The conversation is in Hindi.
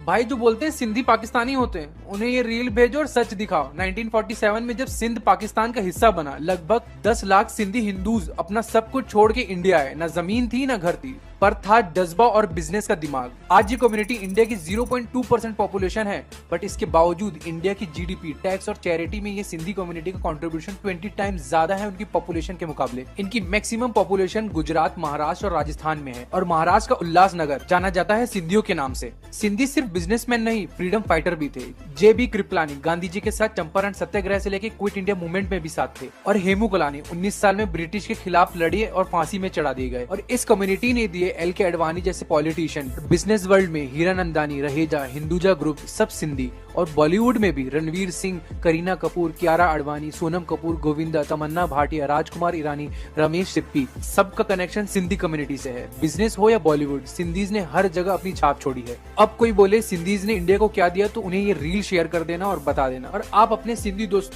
भाई जो बोलते हैं सिंधी पाकिस्तानी होते हैं, उन्हें ये रील भेजो और सच दिखाओ। 1947 में जब सिंध पाकिस्तान का हिस्सा बना, लगभग 10 लाख सिंधी हिंदूज अपना सब कुछ छोड़ के इंडिया आए। ना जमीन थी ना घर थी, पर था जज्बा और बिजनेस का दिमाग। आज ये कम्युनिटी इंडिया की 0.2% पॉपुलेशन है, बट इसके बावजूद इंडिया की जीडीपी, टैक्स और चैरिटी में ये सिंधी कम्युनिटी का कंट्रीब्यूशन 20 टाइम्स ज्यादा है उनकी पॉपुलेशन के मुकाबले। इनकी मैक्सिमम पॉपुलेशन गुजरात, महाराष्ट्र और राजस्थान में है, और महाराष्ट्र का उल्लासनगर जाना जाता है सिंधियों के नाम से। सिंधी सिर्फ बिजनेसमैन नहीं, फ्रीडम फाइटर भी थे। जेबी कृपलानी गांधी जी के साथ चंपारण सत्याग्रह से लेकर क्विट इंडिया मूवमेंट में भी साथ थे, और हेमू कलानी 19 साल में ब्रिटिश के खिलाफ लड़े और फांसी में चढ़ा दिए गए। और इस कम्युनिटी ने दिए एल के अडवाणी जैसे पॉलिटिशियन, बिजनेस वर्ल्ड में हीरानंदानी, रहेजा, हिंदुजा ग्रुप सब सिंधी, और बॉलीवुड में भी रणवीर सिंह, करीना कपूर, कियारा आडवाणी, सोनम कपूर, गोविंदा, तमन्ना भाटिया, राजकुमार ईरानी, रमेश सिप्पी, सबका कनेक्शन सिंधी कम्युनिटी से है। बिजनेस हो या बॉलीवुड, सिंधीज ने हर जगह अपनी छाप छोड़ी है। अब कोई बोले सिंधीज ने इंडिया को क्या दिया, तो उन्हें ये रील शेयर कर देना और बता देना। और आप अपने सिंधी दोस्तों